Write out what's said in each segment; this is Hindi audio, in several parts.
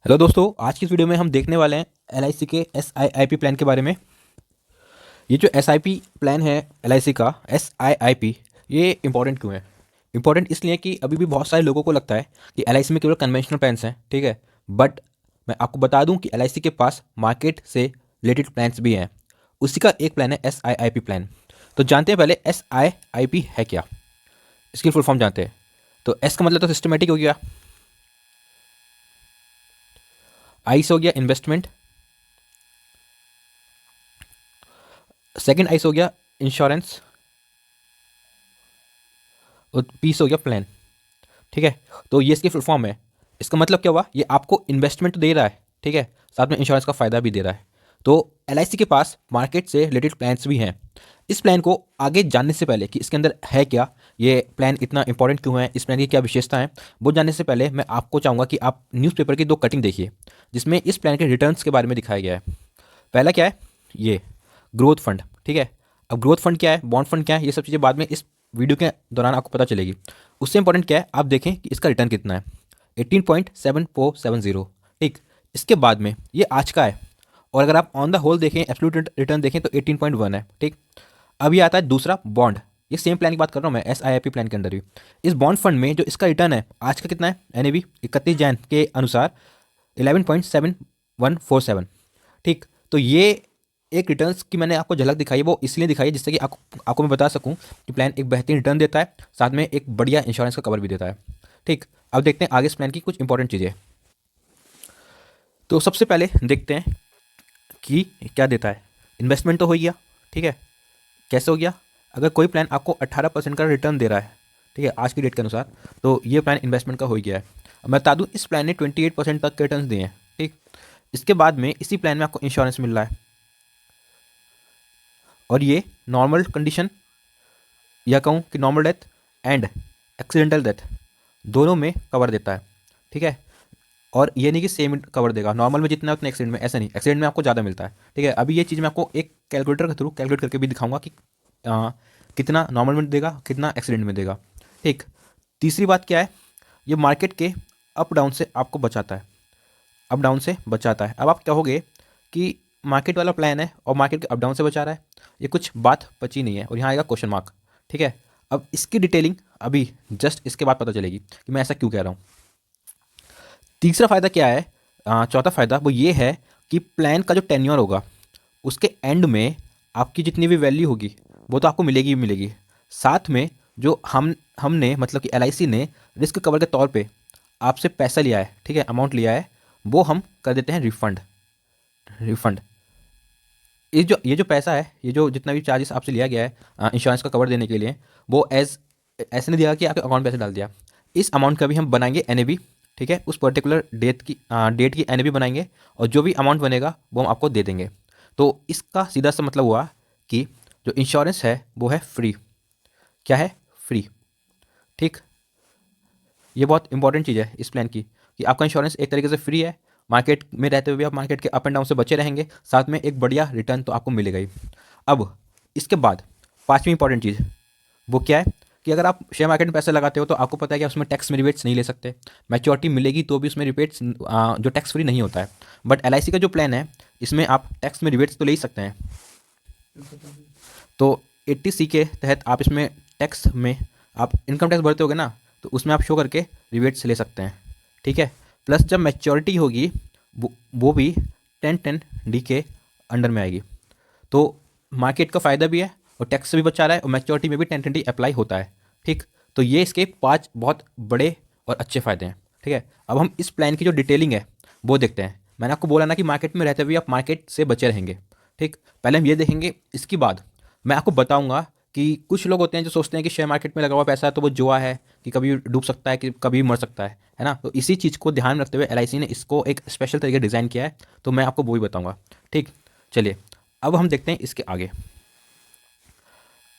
हेलो दोस्तों, आज की इस वीडियो में हम देखने वाले हैं एलआईसी के एसआईआईपी प्लान के बारे में। ये जो एसआईपी प्लान है एलआईसी का एसआईआईपी, ये इंपॉर्टेंट क्यों है? इंपॉर्टेंट इसलिए कि अभी भी बहुत सारे लोगों को लगता है कि एलआईसी में केवल कन्वेंशनल प्लान्स हैं, ठीक है। बट मैं आपको बता दूं कि एलआईसी के पास मार्केट से रिलेटेड प्लान्स भी हैं। उसी का एक प्लान है एसआईआईपी प्लान। तो जानते हैं पहले एसआईआईपी है क्या, इसकी फुल फॉर्म जानते हैं। तो एस का मतलब तो सिस्टमेटिक हो गया, आई से हो गया इन्वेस्टमेंट, सेकंड आई से हो गया इंश्योरेंस, और पी से हो गया प्लान, ठीक है। तो ये इसकी फुल फॉर्म है। इसका मतलब क्या हुआ, ये आपको इन्वेस्टमेंट तो दे रहा है, ठीक है, साथ में इंश्योरेंस का फायदा भी दे रहा है। तो एलआईसी के पास मार्केट से रिलेटेड प्लान्स भी हैं। इस प्लान को आगे जानने से पहले कि इसके अंदर है क्या, ये प्लान इतना इंपॉर्टेंट क्यों है, इस प्लान की क्या विशेषता है, वो जानने से पहले मैं आपको चाहूँगा कि आप न्यूज़पेपर की दो कटिंग देखिए, जिसमें इस प्लान के रिटर्न्स के बारे में दिखाया गया है। पहला क्या है, ये ग्रोथ फंड, ठीक है। अब ग्रोथ फंड क्या है, बॉन्ड फंड क्या है, ये सब चीज़ें बाद में इस वीडियो के दौरान आपको पता चलेगी। उससे इंपॉर्टेंट क्या है, आप देखें कि इसका रिटर्न कितना है, 18.7470, ठीक। इसके बाद में ये आज का है, और अगर आप ऑन द होल देखें, एब्सोल्यूट रिटर्न देखें तो 18.1 है, ठीक। अब ये आता है दूसरा बॉन्ड। ये सेम प्लान की बात कर रहा हूँ मैं, एसआईआईपी प्लान के अंदर भी। इस बॉन्ड फंड में जो इसका रिटर्न है आज का कितना है, एनएवी 31 जैन के अनुसार 11.7147, ठीक। तो ये एक रिटर्न्स की मैंने आपको झलक दिखाई है, वो इसलिए दिखाई है जिससे कि आपको मैं बता सकूं कि प्लान एक बेहतरीन रिटर्न देता है, साथ में एक बढ़िया इंश्योरेंस का कवर भी देता है, ठीक। अब देखते हैं आगे इस प्लान की कुछ इंपॉर्टेंट चीज़ें। तो सबसे पहले देखते हैं कि क्या देता है। इन्वेस्टमेंट तो हो गया, ठीक है। कैसे हो गया, अगर कोई प्लान आपको 18% का रिटर्न दे रहा है, ठीक है, आज की डेट के अनुसार, तो ये प्लान इन्वेस्टमेंट का हो गया है। अब मैं बता दूँ, इस प्लान ने 28% तक के रिटर्न दिए हैं, ठीक। इसके बाद में इसी प्लान में आपको इंश्योरेंस मिल रहा है, और ये नॉर्मल कंडीशन या कहूँ कि normal death and accidental death दोनों में कवर देता है, ठीक है। और ये नहीं कि सेम कवर देगा, नॉर्मल में जितना है उतना एक्सीडेंट में, ऐसा नहीं, एक्सीडेंट में आपको ज़्यादा मिलता है, ठीक है। अभी ये चीज़ मैं आपको एक कैलकुलेटर के थ्रू कैलकुलेट करके भी दिखाऊंगा कि आ, कितना नॉर्मल में देगा, कितना एक्सीडेंट में देगा, ठीक। तीसरी बात क्या है, ये मार्केट के अप डाउन से आपको बचाता है, अप डाउन से बचाता है। अब आप कहोगे कि मार्केट वाला प्लान है और मार्केट के अप डाउन से बचा रहा है, ये कुछ बात बची नहीं है, और यहाँ आएगा क्वेश्चन मार्क, ठीक है। अब इसकी डिटेलिंग अभी जस्ट इसके बाद पता चलेगी कि मैं ऐसा क्यों कह रहा हूँ। तीसरा फ़ायदा क्या है, चौथा फ़ायदा वो ये है कि प्लान का जो टेन्योर होगा, उसके एंड में आपकी जितनी भी वैल्यू होगी वो तो आपको मिलेगी ही मिलेगी। साथ में जो हमने मतलब कि एलआईसी ने रिस्क कवर के तौर पे आपसे पैसा लिया है, ठीक है, अमाउंट लिया है, वो हम कर देते हैं रिफंड। रिफंड, ये जो पैसा है, ये जो जितना भी चार्जेस आपसे लिया गया है इंश्योरेंस का कवर देने के लिए, वो एज ऐसे नहीं दिया कि आपके अकाउंट पैसे डाल दिया। इस अमाउंट का भी हम बनाएंगे एनएबी, ठीक है, उस पर्टिकुलर डेट की एनएबी बनाएंगे, और जो भी अमाउंट बनेगा वो हम आपको दे देंगे। तो इसका सीधा सा मतलब हुआ कि जो इंश्योरेंस है वो है फ्री। क्या है, फ्री, ठीक। ये बहुत इंपॉर्टेंट चीज़ है इस प्लान की, कि आपका इंश्योरेंस एक तरीके से फ्री है। मार्केट में रहते हुए भी आप मार्केट के अप एंड डाउन से बचे रहेंगे, साथ में एक बढ़िया रिटर्न तो आपको मिलेगा ही। अब इसके बाद पांचवी इंपॉर्टेंट चीज़ वो क्या है, कि अगर आप शेयर मार्केट में पैसे लगाते हो तो आपको पता है कि आप उसमें टैक्स में रिबेट्स नहीं ले सकते। मैच्योरिटी मिलेगी तो भी उसमें रिबेट्स जो टैक्स फ्री नहीं होता है। बट एलआईसी का जो प्लान है, इसमें आप टैक्स में रिबेट्स तो ले ही सकते हैं। तो 80C के तहत आप इसमें टैक्स में आप इनकम टैक्स भरते होगे ना, तो उसमें आप शो करके रिबेट्स ले सकते हैं, ठीक है। प्लस जब मैच्योरिटी होगी वो भी 1010D के अंडर में आएगी। तो मार्केट का फ़ायदा भी है, और टैक्स से भी बचा रहा है, और मैच्योरिटी में भी 1010D अप्लाई होता है, ठीक। तो ये इसके 5 बहुत बड़े और अच्छे फ़ायदे हैं, ठीक है। अब हम इस प्लान की जो डिटेलिंग है वो देखते हैं। मैंने आपको बोला ना कि मार्केट में रहते हुए आप मार्केट से बचे रहेंगे, ठीक। पहले हम ये देखेंगे, इसके बाद मैं आपको बताऊंगा कि कुछ लोग होते हैं जो सोचते हैं कि शेयर मार्केट में लगा हुआ पैसा है तो वो जुआ है, कि कभी डूब सकता है, कि कभी मर सकता है ना। तो इसी चीज़ को ध्यान में रखते हुए एलआईसी ने इसको एक स्पेशल तरीके डिज़ाइन किया है, तो मैं आपको वो भी बताऊंगा, ठीक। चलिए, अब हम देखते हैं इसके आगे।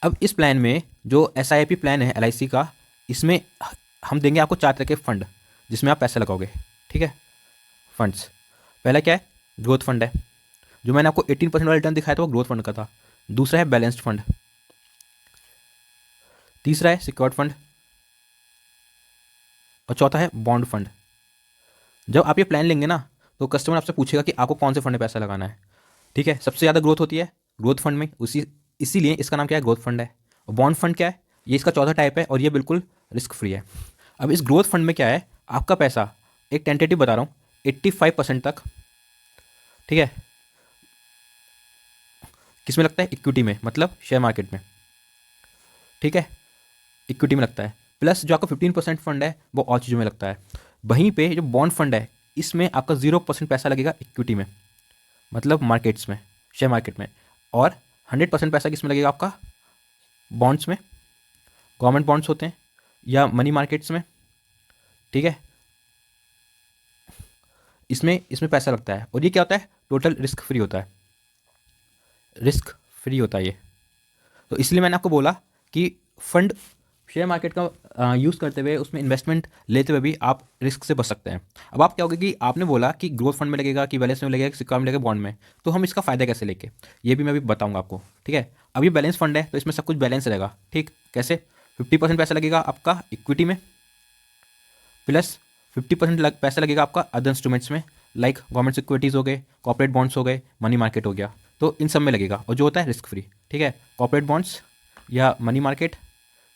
अब इस प्लान में जो एसआईपी प्लान है एलआईसी का, इसमें हम देंगे आपको 4 तरह के फंड जिसमें आप पैसे लगाओगे, ठीक है। फंड्स, पहला क्या है, ग्रोथ फंड है, जो मैंने आपको 18% वाला रिटर्न दिखाया था वो ग्रोथ फंड का था। दूसरा है बैलेंस्ड फंड, तीसरा है सिक्योर्ड फंड, और चौथा है बॉन्ड फंड। जब आप ये प्लान लेंगे ना, तो कस्टमर आपसे पूछेगा कि आपको कौन से फंड में पैसा लगाना है। ठीक है, सबसे ज़्यादा ग्रोथ होती है ग्रोथ फंड में, इसीलिए इसका नाम क्या है, ग्रोथ फंड है। और बॉन्ड फंड क्या है, ये इसका चौथा टाइप है और ये बिल्कुल रिस्क फ्री है। अब इस ग्रोथ फंड में क्या है, आपका पैसा एक टेंटेटिव बता रहा हूँ 85% तक, ठीक है, किस में लगता है, इक्विटी में, मतलब शेयर मार्केट में। ठीक है, इक्विटी में लगता है, प्लस जो आपका 15% फंड है वो और चीज़ों में लगता है। वहीं पे जो बॉन्ड फंड है इसमें आपका 0% पैसा लगेगा इक्विटी में, मतलब मार्केट्स में, शेयर मार्केट में। और 100% पैसा किस में लगेगा आपका, बॉन्ड्स में, गवर्नमेंट बॉन्ड्स होते हैं या मनी मार्केट्स में। ठीक है, इसमें इसमें पैसा लगता है और ये क्या होता है, टोटल रिस्क फ्री होता है, रिस्क फ्री होता है ये। तो इसलिए मैंने आपको बोला कि फंड शेयर मार्केट का यूज़ करते हुए, उसमें इन्वेस्टमेंट लेते हुए भी आप रिस्क से बच सकते हैं। अब आप क्या होगा कि आपने बोला कि ग्रोथ फंड में लगेगा, कि बैलेंस में लगेगा, सिक्का में लगेगा, बॉन्ड में, तो हम इसका फ़ायदा कैसे लेके, ये भी मैं भी बताऊंगा आपको। ठीक है, अब ये बैलेंस फंड है तो इसमें सब कुछ बैलेंस रहेगा। ठीक, कैसे, 50% पैसा लगेगा आपका इक्विटी में, प्लस 50% पैसा लगेगा आपका अदर इंस्ट्रूमेंट्स में, लाइक गवर्नमेंट सिक्योरिटीज़ हो गए, कॉर्पोरेट बॉन्ड्स हो गए, मनी मार्केट हो गया, तो इन सब में लगेगा और जो होता है रिस्क फ्री। ठीक है, कॉर्पोरेट बॉन्ड्स या मनी मार्केट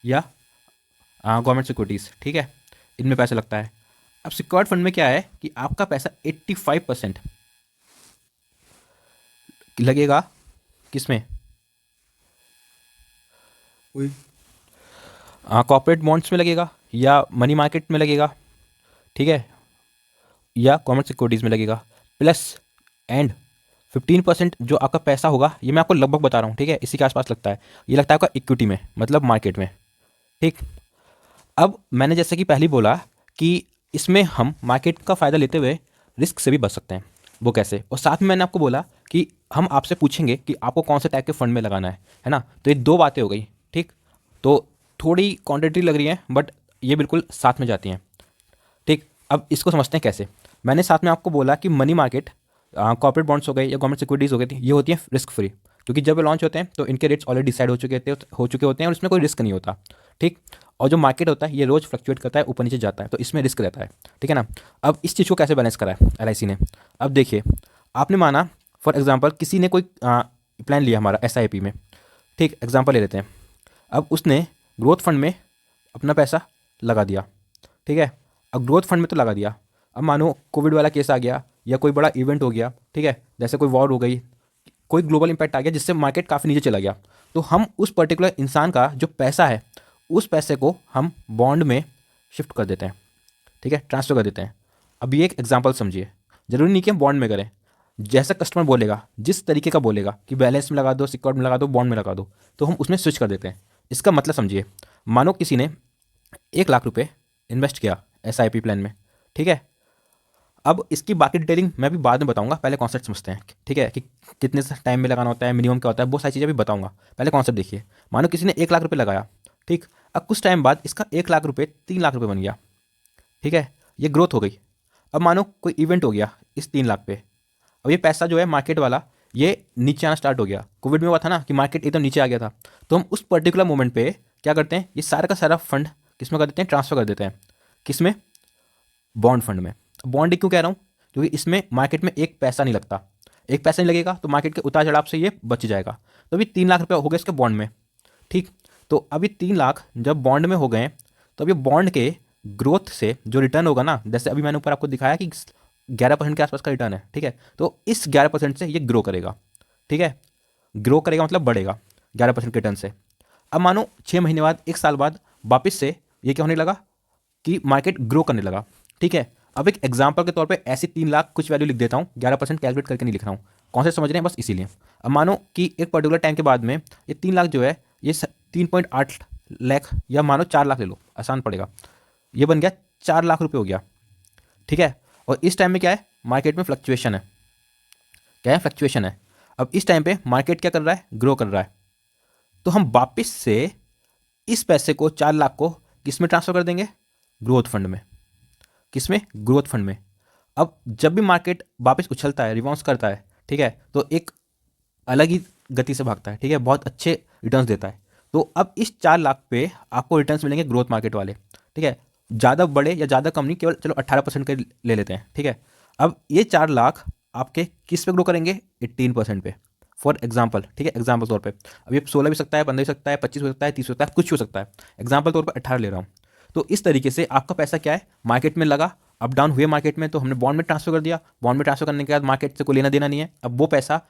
या गवर्नमेंट सिक्योरिटीज़, ठीक है, इनमें पैसा लगता है। अब सिक्योर्ड फंड में क्या है कि आपका पैसा 85% लगेगा किसमें, कॉर्पोरेट बॉन्ड्स में लगेगा या मनी मार्केट में लगेगा, ठीक है, या गवर्नमेंट सिक्योरिटीज़ में लगेगा, प्लस एंड 15% जो आपका पैसा होगा, ये मैं आपको लगभग बता रहा हूँ, ठीक है, इसी के आसपास लगता है, ये लगता है आपका इक्विटी में, मतलब मार्केट में। ठीक, अब मैंने जैसे कि पहले बोला कि इसमें हम मार्केट का फ़ायदा लेते हुए रिस्क से भी बच सकते हैं, वो कैसे, और साथ में मैंने आपको बोला कि हम आपसे पूछेंगे कि आपको कौन से टाइप के फंड में लगाना है ना। तो ये दो बातें हो गई। ठीक, तो थोड़ी कॉन्ट्रेडिक्टरी लग रही हैं बट ये बिल्कुल साथ में जाती हैं। ठीक, अब इसको समझते हैं कैसे। मैंने साथ में आपको बोला कि मनी मार्केट, कॉर्पोरेट बॉन्ड्स हो गए या गवर्नमेंट सिक्योरिटीज़ हो गई थी, ये होती हैं रिस्क फ्री, क्योंकि जब ये लॉन्च होते हैं तो इनके रेट्स ऑलरेडी डिसाइड हो चुके होते हैं और इसमें कोई रिस्क नहीं होता। ठीक, और जो मार्केट होता है ये रोज़ फ्लक्चुएट करता है, ऊपर नीचे जाता है, तो इसमें रिस्क रहता है। ठीक है ना। अब इस चीज़ को कैसे बैलेंस करा है एलआईसी ने। अब देखिए, आपने माना फॉर एग्जांपल किसी ने कोई प्लान लिया हमारा एसआईपी में, ठीक, एग्जांपल ले लेते हैं। अब उसने ग्रोथ फंड में अपना पैसा लगा दिया, ठीक है। अब ग्रोथ फंड में तो लगा दिया, अब मानो कोविड वाला केस आ गया या कोई बड़ा इवेंट हो गया, ठीक है, जैसे कोई वॉर हो गई, कोई ग्लोबल इंपैक्ट आ गया जिससे मार्केट काफ़ी नीचे चला गया, तो हम उस पर्टिकुलर इंसान का जो पैसा है उस पैसे को हम बॉन्ड में शिफ्ट कर देते हैं, ठीक है, ट्रांसफ़र कर देते हैं। अब ये एक एग्जांपल समझिए, ज़रूरी नहीं कि हम बॉन्ड में करें, जैसा कस्टमर बोलेगा, जिस तरीके का बोलेगा कि बैलेंस में लगा दो, सिक्योर्ड में लगा दो, बॉन्ड में लगा दो, तो हम उसमें स्विच कर देते हैं। इसका मतलब समझिए, मानो किसी ने 1 लाख रुपए इन्वेस्ट किया एसआईपी प्लान में, ठीक है। अब इसकी बाकी डिटेलिंग मैं भी बाद में बताऊंगा, पहले कॉन्सेप्ट समझते हैं, ठीक है, कि कितने टाइम में लगाना होता है, मिनिमम क्या होता है, बहुत सारी चीज़ें भी बताऊंगा। पहले कॉन्सेप्ट देखिए, मानो किसी ने 1 लाख रुपए लगाया, ठीक, अब कुछ टाइम बाद इसका 1 लाख रुपए 3 लाख रुपए बन गया, ठीक है, ये ग्रोथ हो गई। अब मानो कोई इवेंट हो गया इस 3 लाख पे, अब ये पैसा जो है मार्केट वाला ये नीचे आना स्टार्ट हो गया। कोविड में हुआ था ना कि मार्केट एकदम नीचे आ गया था, तो हम उस पर्टिकुलर मोमेंट पे क्या करते हैं, ये सारा का सारा फंड किस में कर देते हैं, ट्रांसफर कर देते हैं, किस में, बॉन्ड फंड में। बॉन्ड क्यों कह रहा हूँ, क्योंकि इसमें मार्केट में एक पैसा नहीं लगता, एक पैसा नहीं लगेगा तो मार्केट के उतार चढ़ाव से ये बच जाएगा। तो अभी 3 लाख रुपये हो गए इसके बॉन्ड में, ठीक। तो अभी 3 लाख जब बॉन्ड में हो गए तो अभी बॉन्ड के ग्रोथ से जो रिटर्न होगा ना, जैसे अभी मैंने ऊपर आपको दिखाया कि 11% के आसपास का रिटर्न है, ठीक है, तो इस 11% से ये ग्रो करेगा, ठीक है, ग्रो करेगा मतलब बढ़ेगा 11% के रिटर्न से। अब मानो 6 महीने बाद, 1 साल बाद वापस से ये क्या होने लगा कि मार्केट ग्रो करने लगा, ठीक है। अब एक एग्जांपल के तौर पे ऐसी 3 लाख कुछ वैल्यू लिख देता हूँ, 11% कैलकुलेट करके नहीं लिख रहा हूँ, कौन से समझ रहे हैं बस इसीलिए। अब मानो कि एक पर्टिकुलर टाइम के बाद में ये 3 लाख जो है ये 3.8 लाख या मानो 4 लाख ले लो, आसान पड़ेगा, ये बन गया 4 लाख रुपये हो गया, ठीक है। और इस टाइम में क्या है, मार्केट में फ्लक्चुएशन है, क्या है, फ्लक्चुएशन है। अब इस टाइम पे मार्केट क्या कर रहा है, ग्रो कर रहा है, तो हम वापस से इस पैसे को 4 लाख को किस में ट्रांसफर कर देंगे, ग्रोथ फंड में, किस में, ग्रोथ फंड में। अब जब भी मार्केट वापस उछलता है, रिबाउंस करता है, ठीक है, तो एक अलग ही गति से भागता है, ठीक है, बहुत अच्छे रिटर्न्स देता है। तो अब इस 4 लाख पे आपको रिटर्न्स मिलेंगे ग्रोथ मार्केट वाले, ठीक है, ज़्यादा बड़े या ज़्यादा कम नहीं, केवल चलो 18% के ले लेते हैं, ठीक है। अब ये 4 लाख आपके किस पे ग्रो करेंगे, 18% पे, फॉर एग्जाम्पल, ठीक है, एग्जाम्पल तौर पे। अब ये 16 भी सकता है, 15 भी सकता है, 25 हो सकता है, 30 हो सकता है, कुछ भी हो सकता है, एग्जाम्पल तौर पर 18 ले रहा हूँ। तो इस तरीके से आपका पैसा क्या है, मार्केट में लगा, अप डाउन हुए मार्केट में, तो हमने बॉन्ड में ट्रांसफर कर दिया, बॉन्ड में ट्रांसफर करने के बाद मार्केट से कोई लेना देना नहीं है। अब वो पैसा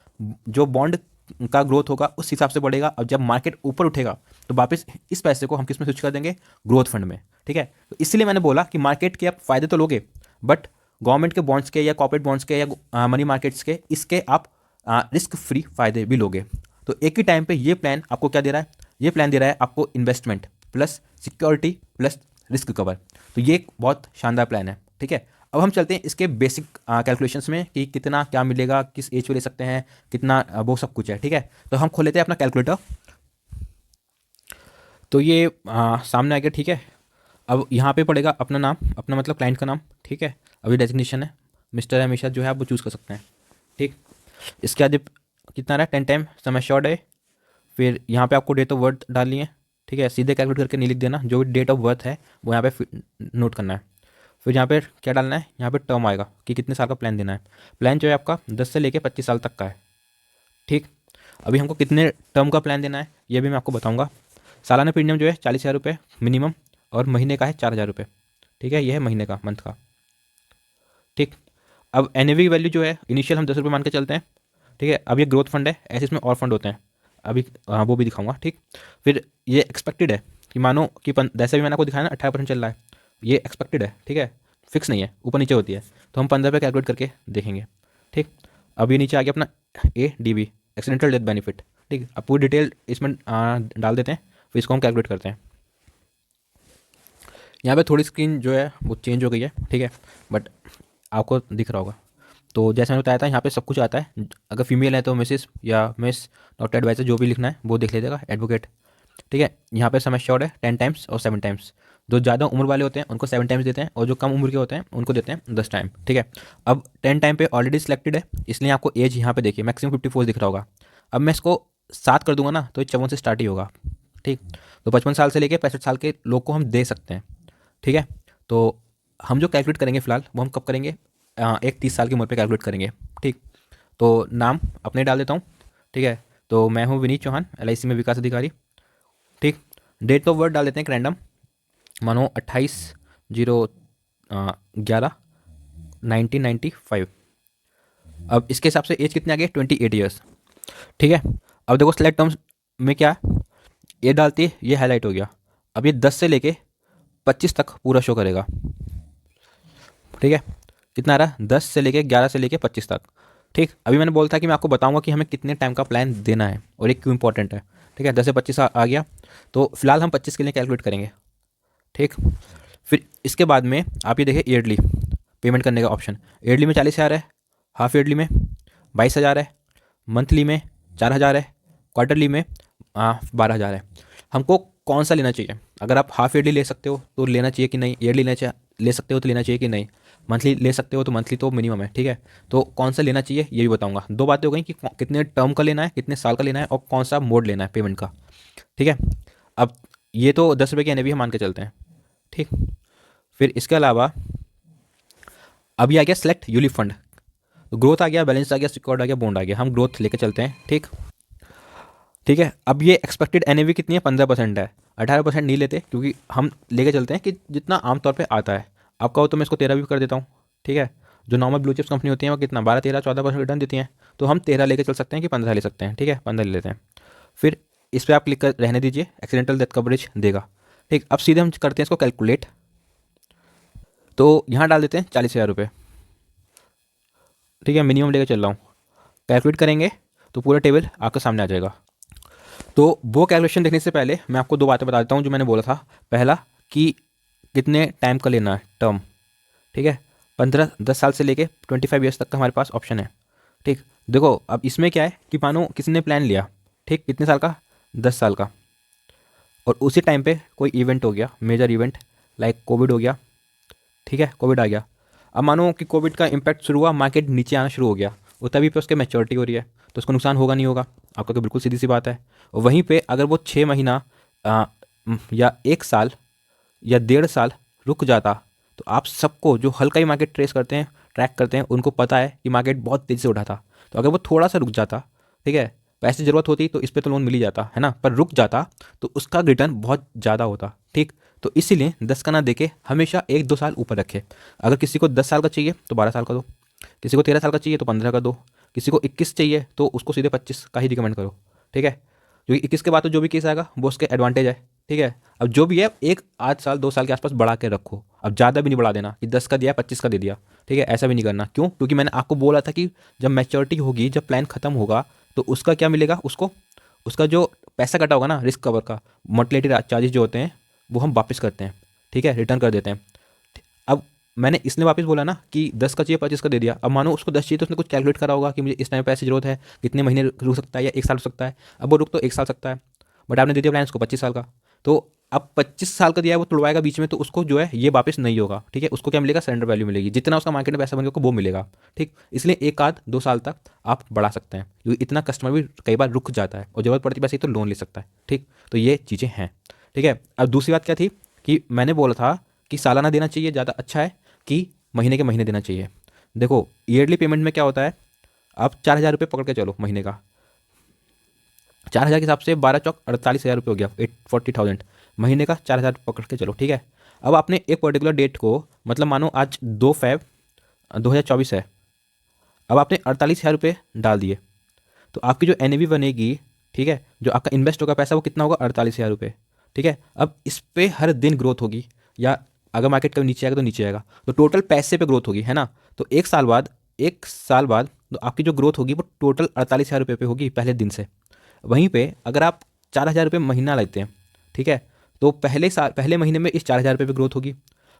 जो बॉन्ड का ग्रोथ होगा उस हिसाब से बढ़ेगा, और जब मार्केट ऊपर उठेगा तो वापस इस पैसे को हम किस में स्विच कर देंगे, ग्रोथ फंड में, ठीक है। तो इसलिए मैंने बोला कि मार्केट के आप फायदे तो लोगे, बट गवर्नमेंट के बॉन्ड्स के या कॉर्पोरेट बॉन्ड्स के या मनी मार्केट्स के, इसके आप रिस्क फ्री फायदे भी लोगे। तो एक ही टाइम पे ये प्लान आपको क्या दे रहा है, ये प्लान दे रहा है आपको investment plus security plus risk cover. तो ये एक बहुत शानदार प्लान है, ठीक है। अब हम चलते हैं इसके बेसिक कैलकुलेशंस में कि कितना क्या मिलेगा, किस एज पे ले सकते हैं, कितना वो सब कुछ है, ठीक है। तो हम खोल लेते हैं अपना कैलकुलेटर। तो ये सामने आ गया, ठीक है। अब यहाँ पे पड़ेगा अपना नाम, अपना मतलब क्लाइंट का नाम, ठीक है। अभी डेजिग्नेशन है मिस्टर या मिशा, जो है आप वो चूज़ कर सकते हैं, ठीक। इसके बाद कितना रहा है, 10 टाइम समय शॉर्ट है। फिर यहाँ पे आपको डेट ऑफ बर्थ डालनी है, ठीक है, सीधे कैलकुलेट करके नहीं लिख देना, जो भी डेट ऑफ बर्थ है वो यहाँ पे नोट करना है। फिर यहाँ पे क्या डालना है, यहाँ पे टर्म आएगा कि कितने साल का प्लान देना है। प्लान जो है आपका 10 से लेके 25 साल तक का है, ठीक। अभी हमको कितने टर्म का प्लान देना है ये भी मैं आपको बताऊँगा। सालाना प्रीमियम जो है 40,000 रुपये मिनिमम, और महीने का है 4,000 रुपये, ठीक है, ये है महीने का, मंथ का, ठीक। अब NAV की वैल्यू जो है इनिशियल हम 10 रुपये मान के चलते हैं, ठीक है। अब ये ग्रोथ फंड है, ऐसे इसमें और फंड होते हैं, अभी वो भी दिखाऊंगा, ठीक। फिर ये एक्सपेक्टेड है कि मानो कि जैसे भी मैंने आपको दिखाया ना 18% चल रहा है, ये एक्सपेक्टेड है, ठीक है, फिक्स नहीं है, ऊपर नीचे होती है। तो हम 15 पे कैलकुलेट करके देखेंगे, ठीक। अब ये नीचे आ गया अपना ADB, एक्सीडेंटल डेथ बेनिफिट, ठीक। अब पूरी डिटेल इसमें डाल देते हैं, फिर इसको हम कैलकुलेट करते हैं। यहाँ पे थोड़ी स्क्रीन जो है वो चेंज हो गई है, ठीक है, बट आपको दिख रहा होगा। तो जैसे मैंने बताया था यहाँ पे सब कुछ आता है, अगर फीमेल है तो मिसिस या मिस, डॉक्टर एडवाइजर जो भी लिखना है वो देख लीजिएगा, एडवोकेट, ठीक है। यहाँ पे समय श्योर है 10 टाइम्स और 7 टाइम्स। जो ज़्यादा उम्र वाले होते हैं उनको 7 टाइम्स देते हैं, और जो कम उम्र के होते हैं उनको देते हैं 10 टाइम, ठीक है। अब 10 टाइम पे ऑलरेडी सिलेक्टेड है, इसलिए आपको एज यहाँ पे देखिए मैक्सिमम 54 दिख रहा होगा। अब मैं इसको 7 कर दूंगा ना तो ये 54 से स्टार्ट ही होगा, ठीक। तो 55 साल से लेकर 65 साल के लोग को हम दे सकते हैं, ठीक है। तो हम जो कैलकुलेट करेंगे फिलहाल वो हम कब करेंगे, एक 30 साल की उम्र पे कैलकुलेट करेंगे, ठीक। तो नाम अपने डाल देता हूँ, ठीक है। तो मैं हूँ विनीत चौहान, LIC में विकास अधिकारी, ठीक। डेट ऑफ बर्थ डाल देते हैं रैंडम, मानो 28/11/1995। अब इसके हिसाब से एज कितने आ गए, 28 ईयर्स, ठीक है। अब देखो सेलेक्ट टर्म्स में क्या है, ये डालती है, ये हाईलाइट हो गया। अब ये 10 से लेके 25 तक पूरा शो करेगा, ठीक है। कितना आ रहा है, 10 से लेके 11 से लेके 25 तक, ठीक। अभी मैंने बोला था कि मैं आपको बताऊंगा कि हमें कितने टाइम का प्लान देना है और ये क्यों इंपॉर्टेंट है, ठीक है। 10 से 25 आ गया, तो फिलहाल हम 25 के लिए कैलकुलेट करेंगे, ठीक। फिर इसके बाद में आप ये देखिए ईयरली पेमेंट करने का ऑप्शन, ईयरली में 40,000 है, हाफ ईयरली में 22,000 है, मंथली में 4,000 है, क्वार्टरली में 12,000 है। हमको कौन सा लेना चाहिए, अगर आप हाफ ईयरली ले सकते हो तो लेना चाहिए कि नहीं, ईयरली ले सकते हो तो लेना चाहिए कि नहीं, मंथली ले सकते हो तो मंथली तो मिनिमम है, ठीक है। तो कौन सा लेना चाहिए ये भी बताऊंगा। दो बातें हो गई कि कितने टर्म का लेना है, कितने साल का लेना है, और कौन सा मोड लेना है पेमेंट का, ठीक है। अब ये तो 10 रुपये की NAV हम मान के चलते हैं, ठीक। फिर इसके अलावा अभी आ गया सेलेक्ट यूलिप फंड, तो ग्रोथ आ गया, बैलेंस आ गया, सिक्योर्ड आ गया, बॉन्ड आ गया, हम ग्रोथ लेके चलते हैं, ठीक। ठीक है, अब ये एक्सपेक्टेड NAV कितनी है, 15% है, 18% नहीं लेते क्योंकि हम लेके चलते हैं कि जितना आमतौर पे आता है। आपका हो तो मैं इसको 13 भी कर देता हूँ, ठीक है। जो नॉर्मल ब्लू चिप्स कंपनी होती है वो कितना 12, 13, 14% रिटर्न देती हैं, तो हम 13 लेके चल सकते हैं कि 15 ले सकते हैं, ठीक है, 15 ले लेते हैं। फिर इस पर आप क्लिक कर रहने दीजिए, एक्सीडेंटल डेथ कवरेज देगा, ठीक। अब सीधे हम करते हैं इसको कैलकुलेट, तो यहाँ डाल देते हैं 40,000 रुपये, ठीक है, मिनिमम लेके चल रहा हूँ। कैलकुलेट करेंगे तो पूरा टेबल आपके सामने आ जाएगा। तो वो कैलकुलेशन देखने से पहले मैं आपको दो बातें बता देता हूँ जो मैंने बोला था। पहला कि कितने टाइम का लेना है टर्म, ठीक है, 10 साल से लेके 25 ईयर्स तक का हमारे पास ऑप्शन है, ठीक। देखो अब इसमें क्या है कि मानो किसी ने प्लान लिया, ठीक, कितने साल का, 10 साल का, और उसी टाइम पे कोई इवेंट हो गया, मेजर इवेंट लाइक कोविड हो गया, ठीक है, कोविड आ गया। अब मानो कि कोविड का इम्पैक्ट शुरू हुआ, मार्केट नीचे आना शुरू हो गया, वो तभी पे उसके मैच्योरिटी हो रही है, तो उसको नुकसान होगा नहीं होगा, आपका तो बिल्कुल सीधी सी बात है। और वहीं पे अगर वो 6 महीना या 1 साल या 1.5 साल रुक जाता, तो आप सबको जो हल्का ही मार्केट ट्रेस करते हैं ट्रैक करते हैं उनको पता है कि मार्केट बहुत तेज़ी से उठा था, तो अगर वो थोड़ा सा रुक जाता, ठीक है, पैसे की ज़रूरत होती तो इस पर तो लोन मिल ही जाता है ना, पर रुक जाता तो उसका रिटर्न बहुत ज़्यादा होता। ठीक, तो इसीलिए 10 का ना देके हमेशा 1-2 साल ऊपर रखे। अगर किसी को 10 साल का चाहिए तो 12 साल का दो, किसी को 13 साल का चाहिए तो 15 का दो, किसी को 21 चाहिए तो उसको सीधे 25 का ही रिकमेंड करो। ठीक है, क्योंकि 21 के बाद तो जो भी केस आएगा वो उसके एडवांटेज है। ठीक है, अब जो भी है एक आध साल 2 साल के आसपास बढ़ा के रखो, अब ज़्यादा भी नहीं बढ़ा देना कि 10 का दिया 25 का दे दिया। ठीक है, ऐसा भी नहीं करना। क्यों? क्योंकि मैंने आपको बोला था कि जब मैच्योरिटी होगी, जब प्लान खत्म होगा, तो उसका क्या मिलेगा उसको, उसका जो पैसा कटा होगा ना रिस्क कवर का, मोर्टेलिटी चार्जेस जो होते हैं वो हम वापस करते हैं। ठीक है, रिटर्न कर देते हैं। अब मैंने इसलिए वापस बोला ना कि 10 का चाहिए 25 का दे दिया। अब मानो उसको 10 चाहिए तो उसने कुछ कैलकुलेट करा होगा कि मुझे इस टाइम पैसे जरूरत है, कितने महीने रुक सकता है या 1 साल रुक सकता है। अब वो रुक तो 1 साल सकता है, बट आपने दे दिया प्लान उसको 25 साल का, तो अब 25 साल का दिया है वो तुड़वाएगा बीच में, तो उसको जो है ये वापस नहीं होगा। ठीक है, उसको क्या मिलेगा? सरेंडर वैल्यू मिलेगी, जितना उसका मार्केट में पैसा बनेगा वो मिलेगा। ठीक, इसलिए 1 आध 2 साल तक आप बढ़ा सकते हैं, क्योंकि इतना कस्टमर भी कई बार रुक जाता है और जरूरत पड़ती है पैसे की तो लोन ले सकता है। ठीक, तो ये चीज़ें हैं। ठीक है, अब दूसरी बात क्या थी कि मैंने बोला था कि सालाना देना चाहिए ज़्यादा अच्छा है कि महीने के महीने देना चाहिए। देखो ईयरली पेमेंट में क्या होता है, आप 4,000 रुपये पकड़ के चलो महीने का, 4,000 के हिसाब से 12 चौक 48,000 रुपये हो गया, 840,000 महीने का, 4,000 पकड़ के चलो। ठीक है, अब आपने एक पर्टिकुलर डेट को, मतलब मानो आज 2 फरवरी 2024 है, अब आपने 48,000 रुपये डाल दिए, तो आपकी जो एनएवी बनेगी, ठीक है, जो आपका इन्वेस्ट होगा पैसा वो कितना होगा? 48,000 रुपये। ठीक है, अब इस पे हर दिन ग्रोथ होगी, या अगर मार्केट कभी नीचे आएगा तो नीचे आएगा, तो टोटल पैसे पे ग्रोथ होगी, है ना। तो 1 साल बाद तो आपकी जो ग्रोथ होगी वो टोटल 48,000 रुपये पे होगी पहले दिन से। वहीं पे अगर आप 4,000 रुपये महीना लेते हैं, ठीक है, तो पहले महीने में इस 4,000 रुपये पे ग्रोथ होगी,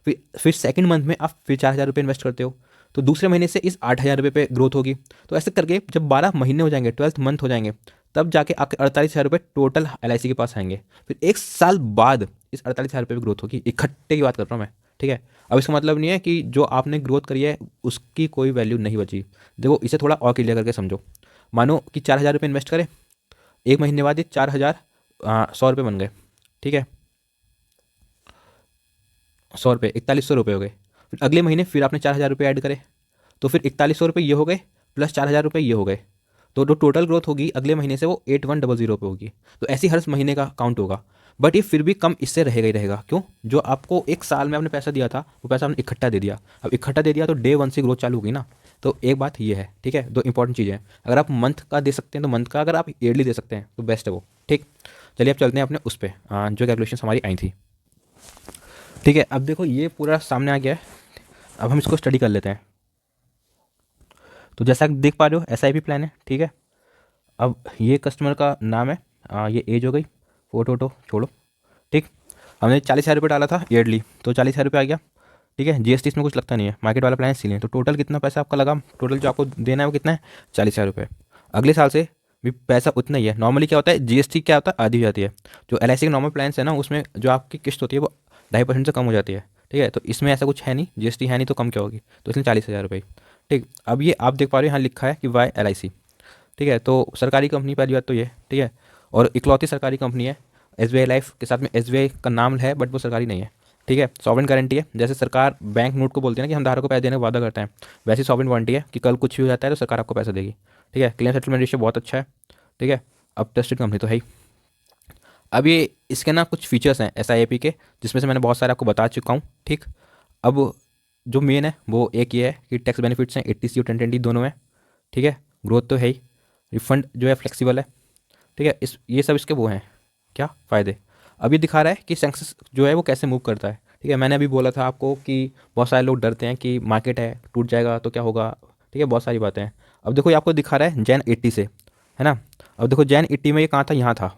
फिर सेकंड मंथ में आप फिर 4,000 रुपये इन्वेस्ट करते हो, तो दूसरे महीने से इस 8,000 रुपये पे ग्रोथ होगी। तो ऐसे करके जब 12 महीने हो जाएंगे, 12th मंथ हो जाएंगे, तब जाके आपके 48,000 रुपये टोटल LIC के पास आएंगे। फिर 1 साल बाद इस 48,000 रुपये की ग्रोथ होगी, इकट्ठे की बात कर रहा हूँ मैं। ठीक है, अब इसका मतलब नहीं है कि जो आपने ग्रोथ करी है उसकी कोई वैल्यू नहीं बची। देखो इसे थोड़ा और क्लियर करके समझो। मानो कि 4,000 रुपये इन्वेस्ट करें, एक महीने बाद ये 4,100 रुपये बन गए। ठीक है, 100 रुपये 4,100 रुपये हो गए। फिर अगले महीने फिर आपने 4,000 रुपये ऐड करे, तो फिर 4,100 रुपये ये हो गए, प्लस 4,000 रुपये ये हो गए, तो जो टोटल ग्रोथ होगी अगले महीने से वो 8,100 पे होगी। तो ऐसी हर महीने का काउंट होगा, बट ये फिर भी कम इससे रहेगा ही रहेगा। क्यों? जो आपको 1 साल में आपने पैसा दिया था वो पैसा आपने इकट्ठा दे दिया, अब इकट्ठा दे दिया तो डे 1 से ग्रोथ चालू होगी ना। तो एक बात ये है। ठीक है, दो इंपॉर्टेंट चीज़ें हैं, अगर आप मंथ का दे सकते हैं तो मंथ का, अगर आप ईयरली दे सकते हैं तो बेस्ट है वो। ठीक, चलिए अब चलते हैं अपने उस पर, जो कैलकुलेशन हमारी आई थी। ठीक है, अब देखो ये पूरा सामने आ गया है, अब हम इसको स्टडी कर लेते हैं। तो जैसा कि देख पा रहे हो SIP प्लान है। ठीक है, अब ये कस्टमर का नाम है, ये एज हो गई, फोटो वोटो छोड़ो। ठीक, हमने 40,000 रुपये डाला था ईयरली, तो 40,000 रुपये आ गया। ठीक है, GST इसमें कुछ लगता नहीं है, मार्केट वाला प्लान इसीलिए। तो टोटल कितना पैसा आपका लगा, टोटल जो आपको देना है वो कितना है? 40,000 रुपये। अगले साल से भी पैसा उतना ही है। नॉर्मली क्या होता है, GST क्या होता है, आधी हो जाती है। जो LIC के नॉर्मल प्लान है ना, उसमें जो आपकी किस्त होती है वो 2.5% से कम हो जाती है। ठीक है, तो इसमें ऐसा कुछ है नहीं, GST है नहीं तो कम क्या होगी, तो इसलिए 40,000 रुपये। ठीक, अब ये आप देख पा रहे हो यहाँ लिखा है कि YLIC। ठीक है, तो सरकारी कंपनी पहली बात तो ये। ठीक है, और इकलौती सरकारी कंपनी है। SBI लाइफ के साथ में SBI का नाम है, बट वो सरकारी नहीं है। ठीक है, सॉवरेन गारंटी है, जैसे सरकार बैंक नोट को बोलती है ना कि हम धारक को पैसे देने का वादा करते हैं, वैसे सॉवरेन वारंटी है कि कल कुछ भी हो जाता है तो सरकार आपको पैसा देगी। ठीक है, क्लेम सेटलमेंट रेशियो बहुत अच्छा है। ठीक है, अब ट्रस्टेड कंपनी तो है ही। अब ये इसके ना कुछ फीचर्स हैं SIP के, जिसमें से मैंने बहुत सारे आपको बता चुका हूँ। ठीक, अब जो मेन है वो एक ये है कि टैक्स बेनिफिट्स हैं 80C और 1020 दोनों में। ठीक है, ग्रोथ तो है ही, रिफंड जो है फ्लेक्सिबल है। ठीक है, इस ये सब इसके वो हैं क्या फ़ायदे। अब ये दिखा रहा है कि सेंसेक्स जो है वो कैसे मूव करता है। ठीक है, मैंने अभी बोला था आपको कि बहुत सारे लोग डरते हैं कि मार्केट है टूट जाएगा तो क्या होगा। ठीक है, बहुत सारी बातें हैं। अब देखो ये आपको दिखा रहा है जैन 80 से, है ना। अब देखो जैन 80 में ये कहाँ था, यहाँ था।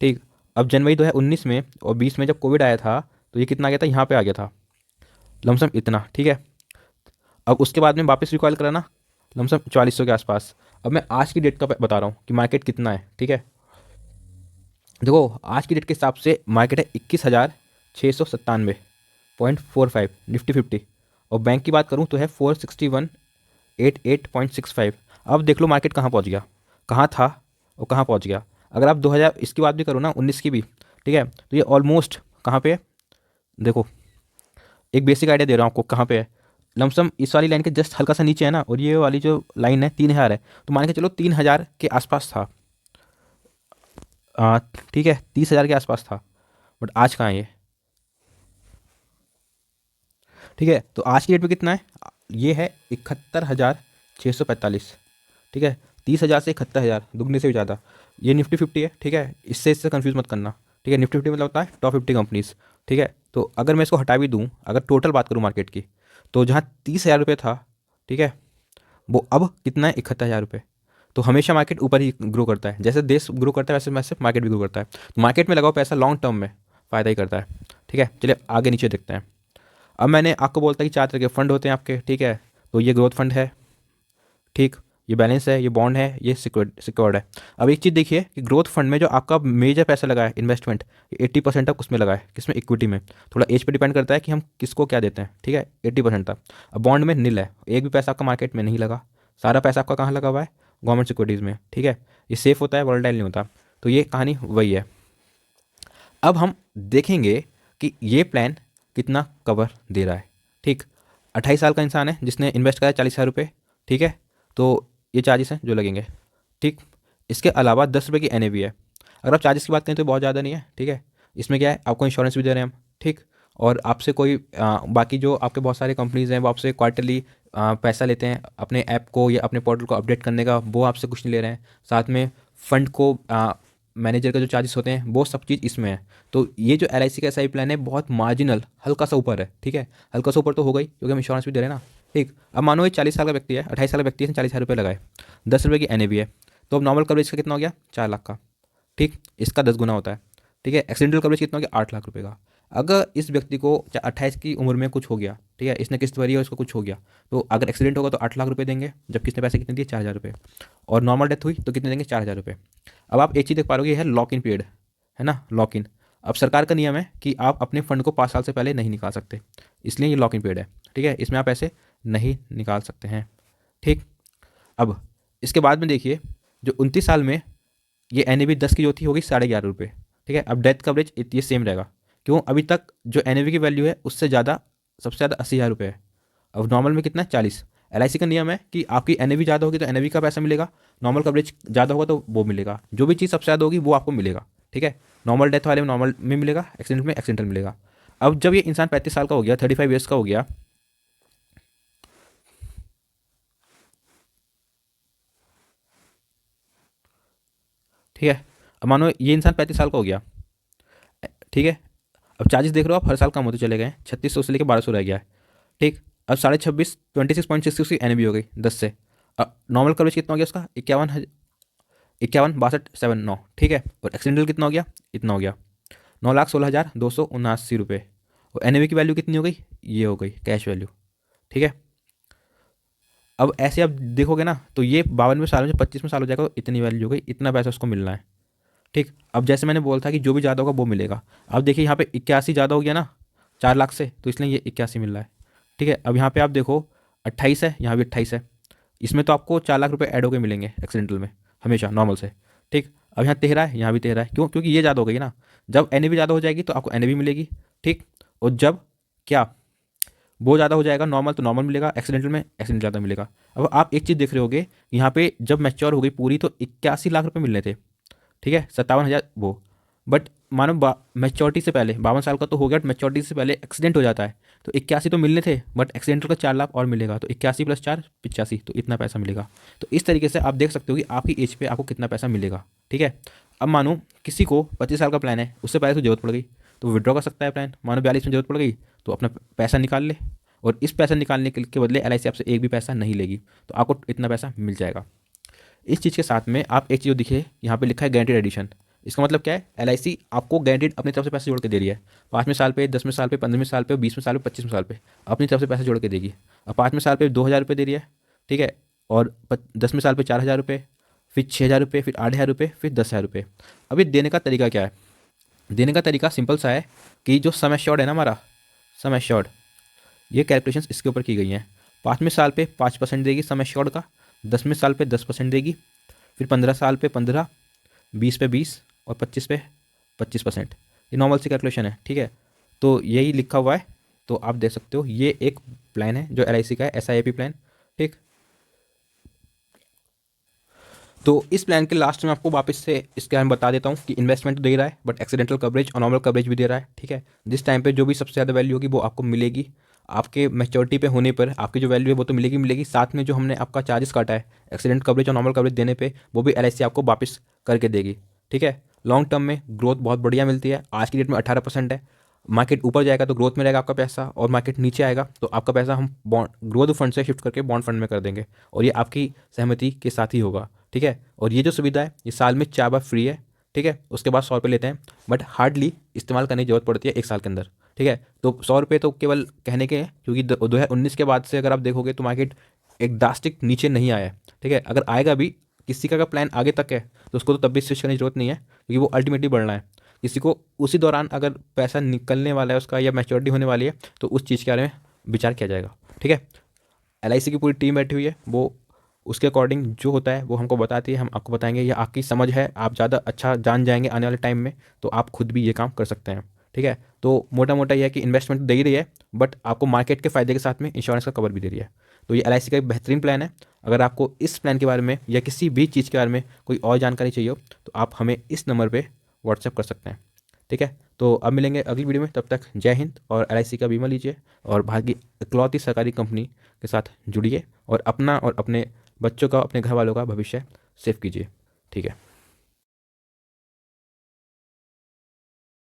ठीक, अब जनवरी 2019 में और 20 में जब कोविड आया था तो ये कितना आ गया था, यहाँ पे आ गया था लमसम इतना। ठीक है, अब उसके बाद में वापस रिकॉयल करा ना लमसम 4400 के आसपास। अब मैं आज की डेट का बता रहा हूँ कि मार्केट कितना है। ठीक है, देखो आज की डेट के हिसाब से मार्केट है 21,697.45 निफ्टी 50, और बैंक की बात करूँ तो है 461,88.65। अब देख लो मार्केट कहाँ पहुँच गया, कहाँ था और कहाँ पहुँच गया। अगर आप 2000 इसकी बात भी करो ना, 19 की भी, ठीक है, तो ये ऑलमोस्ट कहाँ पे है। देखो एक बेसिक आइडिया दे रहा हूँ आपको कहाँ पे है। लमसम इस वाली लाइन के जस्ट हल्का सा नीचे है ना, और ये वाली जो लाइन है 3,000 है, तो मान के चलो 3,000 के आसपास था। आ, ठीक है, 30,000 के आसपास था, बट आज कहाँ है ये। ठीक है, तो आज की डेट में कितना है, ये है 71,645। ठीक है, 30,000 से 71,000, दुगने से भी ज़्यादा। ये निफ्टी 50 है, ठीक है, इससे कंफ्यूज मत करना। ठीक है, निफ्टी 50 मतलब होता है टॉप 50 कंपनीज। ठीक है, तो अगर मैं इसको हटा भी दूँ, अगर टोटल बात करूँ मार्केट की, तो जहाँ 30,000 रुपये था, ठीक है, वो अब कितना है, 71,000 रुपये। तो हमेशा मार्केट ऊपर ही ग्रो करता है, जैसे देश ग्रो करता है वैसे वैसे मार्केट भी ग्रो करता है। तो मार्केट में लगाओ पैसा, लॉन्ग टर्म में फ़ायदा ही करता है। ठीक है, चलिए आगे नीचे देखते हैं। अब मैंने आपको बोलता कि 4 तरह के फंड होते हैं आपके। ठीक है, तो ये ग्रोथ फंड है, ठीक, ये बैलेंस है, ये बॉन्ड है, ये सिक्योर्ड है। अब एक चीज़ देखिए कि ग्रोथ फंड में जो आपका मेजर पैसा लगा है इन्वेस्टमेंट, 80% तक उसमें लगा है, किसमें, इक्विटी में। थोड़ा एज पे डिपेंड करता है कि हम किसको क्या देते हैं। ठीक है, 80% तक। अब बॉन्ड में नील है, एक भी पैसा आपका मार्केट में नहीं लगा, सारा पैसा आपका कहाँ लगा हुआ है, गवर्नमेंट सिक्योरिटीज़ में। ठीक है, ये सेफ होता है, वॉलेटाइल नहीं होता। तो ये कहानी वही है। अब हम देखेंगे कि ये प्लान कितना कवर दे रहा है। ठीक, 28 साल का इंसान है जिसने इन्वेस्ट करा है 40,000 रुपये। ठीक है, तो ये चार्जेस हैं जो लगेंगे। ठीक, इसके अलावा 10 रुपये की एन है। अगर आप चार्जेस की बात करें तो बहुत ज़्यादा नहीं है। ठीक है, इसमें क्या है, आपको इंश्योरेंस भी दे रहे हैं हम। ठीक, और आपसे कोई बाकी जो आपके बहुत सारे कंपनीज़ हैं वो आपसे क्वार्टरली पैसा लेते हैं अपने ऐप को या अपने पोर्टल को अपडेट करने का, वो आपसे कुछ नहीं ले रहे हैं। साथ में फ़ंड को मैनेजर का जो चार्जेस होते हैं वो सब चीज़ इसमें है। तो ये जो एल का एस प्लान है बहुत मार्जिनल, हल्का सा ऊपर है। ठीक है, हल्का सा ऊपर तो हो गई क्योंकि हम इंश्योरेंस भी दे रहे हैं ना। ठीक, अब मानो ये 40 साल का व्यक्ति है, 28 साल का व्यक्ति है, 40,000 रुपये लगाए, 10 रुपये की एन है, तो अब नॉर्मल कवरेज का कितना हो गया, 4 लाख का। ठीक, इसका 10 गुना होता है। ठीक है, एक्सीडेंटल कवरेज कितना हो गया, 8 लाख रुपये का। अगर इस व्यक्ति को 28 की उम्र में कुछ हो गया, ठीक है, इसने किस्त भरी है, उसको कुछ हो गया, तो अगर एक्सीडेंट होगा तो 8 लाख रुपये देंगे, जबकि इसने पैसे कितने दिए, 4,000 रुपये। और नॉर्मल डेथ हुई तो कितने देंगे, 4,000 रुपये। अब आप एक चीज़ देख पा रहे हो, ये है लॉक इन पीरियड, है ना, लॉक इन। अब सरकार का नियम है कि आप अपने फंड को 5 साल से पहले नहीं निकाल सकते, इसलिए ये लॉक इन पीरियड है। ठीक है, इसमें आप ऐसे नहीं निकाल सकते हैं। ठीक, अब इसके बाद में देखिए, जो 29 साल में ये एन 10 की जो थी होगी 11.5 रुपये। ठीक है, अब डेथ कवरेज ये सेम रहेगा। क्यों, अभी तक जो एन की वैल्यू है उससे ज़्यादा, सबसे ज़्यादा 80,000 रुपये है। अब नॉर्मल में कितना है, 40। एल का नियम है कि आपकी एन ज़्यादा होगी तो एन का पैसा मिलेगा, नॉर्मल कवरेज ज़्यादा होगा तो वो मिलेगा, जो भी चीज़ सबसे ज़्यादा होगी वो आपको मिलेगा। ठीक है, नॉर्मल डेथ वाले में नॉर्मल में मिलेगा, एक्सीडेंट में एक्सीडेंटल मिलेगा। अब जब ये इंसान 35 साल का हो गया, 35 ईयर्स का हो गया, ठीक है, अब मानो ये इंसान 35 साल का हो गया, ठीक है, अब चार्जेस देख रहे हो आप, हर साल कम होते चले गए, 3600 से लेकर 1200 रह गया है। ठीक, अब 26.5, 26.66 की एन हो गई 10 से। अब नॉर्मल कवरेज कितना हो गया उसका, 51, 62, ठीक है, और एक्सीडेंटल कितना हो गया, इतना हो गया, 9,16,279 रुपये। और एन की वैल्यू कितनी हो गई, ये हो गई कैश वैल्यू। ठीक है, अब ऐसे आप देखोगे ना तो ये 52वें साल में, 25वें साल हो जाएगा तो इतनी वैल्यू हो गई, इतना पैसा उसको मिलना है। ठीक, अब जैसे मैंने बोला था कि जो भी ज़्यादा होगा वो मिलेगा। अब देखिए यहाँ पे 81 ज़्यादा हो गया ना 4 लाख से, तो इसलिए ये 81 मिल रहा है। ठीक है, अब यहाँ पे आप देखो 28 है, यहाँ भी 28 है, इसमें तो आपको 4 लाख रुपये ऐड होकर मिलेंगे एक्सीडेंटल में, हमेशा नॉर्मल से। ठीक, अब यहाँ 13 है, यहाँ भी 13 है, क्यों, क्योंकि ये ज़्यादा हो गई ना। जब एन भी ज़्यादा हो जाएगी तो आपको एन भी मिलेगी। ठीक, और जब क्या, वो ज़्यादा हो जाएगा नॉर्मल तो नॉर्मल मिलेगा, एक्सीडेंटल में एक्सीडेंट ज़्यादा मिलेगा। अब आप एक चीज़ देख रहे होगे, यहाँ पे जब मैच्योर हो गई पूरी तो 81 लाख रुपये मिलने थे। ठीक है, 57,000 वो, बट मानो मैच्योरिटी से पहले 52 साल का तो हो गया, बट मैच्योरिटी से पहले एक्सीडेंट हो जाता है तो 81 तो मिलने थे, बट एक्सीडेंटल का 4 लाख और मिलेगा, तो 81 + 4 85, तो इतना पैसा मिलेगा। तो इस तरीके से आप देख सकते हो कि आपकी एज पे आपको कितना पैसा मिलेगा। ठीक है, अब मानो किसी को 25 साल का प्लान है, उससे पहले तो जरूरत पड़ गई तो विड्रॉ कर सकता है प्लान, मानो 42 में जरूरत पड़ गई तो अपना पैसा निकाल ले, और इस पैसा निकालने के बदले एल आपसे एक भी पैसा नहीं लेगी, तो आपको इतना पैसा मिल जाएगा। इस चीज़ के साथ में आप एक चीज़ देखिए, यहाँ पे लिखा है गारंटीड एडिशन। इसका मतलब क्या है, एल आपको गारंटीड अपनी तरफ से पैसे जोड़ के दे रही है, 5वें साल पे, 10वें साल पे, 15वें साल पे, 20वें साल पे, 25वें साल पे अपनी तरफ से पैसे जोड़ के देगी। अब 5वें साल पे 2,000 रुपये दे रही है, ठीक है, और 10वें साल पे 4,000 रुपये, फिर 6,000 रुपये, फिर 8,000 रुपये, फिर 10,000 रुपये। अब ये देने का तरीका क्या है, देने का तरीका सिंपल सा है कि जो सम एश्योर्ड है ना हमारा, सम एश्योर्ड, ये कैलकुलेशन इसके ऊपर की गई हैं। 5वें साल पे 5% देगी सम एश्योर्ड का, 10वें साल पे 10% देगी, फिर 15 साल पे 15, 20 पे 20 और 25 पे 25%। ये नॉर्मल सी कैलकुलेशन है। ठीक है, तो यही लिखा हुआ है। तो आप देख सकते हो ये एक प्लान है जो LIC का है, SIP प्लान। ठीक, तो इस प्लान के लास्ट में आपको वापस से इसके बारे में बता देता हूँ कि इन्वेस्टमेंट तो दे रहा है बट एक्सीडेंटल कवरेज और नॉर्मल कवरेज भी दे रहा है। ठीक है, जिस टाइम पे जो भी सबसे ज़्यादा वैल्यू होगी वो आपको मिलेगी, आपके मैच्योरिटी पे होने पर आपकी जो वैल्यू है वो तो मिलेगी मिलेगी, साथ में जो हमने आपका चार्जेस काटा है एक्सीडेंट कवरेज और नॉर्मल कवरेज देने पे वो भी LIC आपको वापस करके देगी। ठीक है, लॉन्ग टर्म में ग्रोथ बहुत बढ़िया मिलती है, आज की डेट में 18% है। मार्केट ऊपर जाएगा तो ग्रोथ में रहेगा आपका पैसा, और मार्केट नीचे आएगा तो आपका पैसा हम बॉन्ड ग्रोथ फंड से शिफ्ट करके बॉन्ड फंड में कर देंगे, और ये आपकी सहमति के साथ ही होगा। ठीक है, और ये जो सुविधा है ये साल में 4 बार फ्री है। ठीक है, उसके बाद 100 रुपये लेते हैं, बट हार्डली इस्तेमाल करने की जरूरत पड़ती है 1 साल के अंदर। ठीक है, तो 100 रुपये तो केवल कहने के हैं, क्योंकि 2019 के बाद से अगर आप देखोगे तो मार्केट एक ड्रास्टिक नीचे नहीं आया है। ठीक है, अगर आएगा भी, किसी का प्लान आगे तक है तो उसको तो तब भी स्विच करने की जरूरत नहीं है, क्योंकि वो अल्टीमेटली बढ़ना है। किसी को उसी दौरान अगर पैसा निकलने वाला है उसका या मैच्योरिटी होने वाली है तो उस चीज़ के बारे में विचार किया जाएगा। ठीक है, LIC की पूरी टीम बैठी हुई है, वो उसके अकॉर्डिंग जो होता है वो हमको बताती है, हम आपको बताएंगे, या आपकी समझ है आप ज़्यादा अच्छा जान जाएंगे आने वाले टाइम में तो आप खुद भी ये काम कर सकते हैं। ठीक है, तो मोटा मोटा ये है कि इन्वेस्टमेंट दे ही रही है बट आपको मार्केट के फ़ायदे के साथ में इंश्योरेंस का कवर भी दे रही है। तो ये LIC का एक बेहतरीन प्लान है। अगर आपको इस प्लान के बारे में या किसी भी चीज़ के बारे में कोई और जानकारी चाहिए हो तो आप हमें इस नंबर पर व्हाट्सएप कर सकते हैं। ठीक है, तो अब मिलेंगे अगली वीडियो में, तब तक जय हिंद, और LIC का बीमा लीजिए और भारत की इकलौती सरकारी कंपनी के साथ जुड़िए और अपना और अपने बच्चों का, अपने घर वालों का भविष्य सेव कीजिए। ठीक है।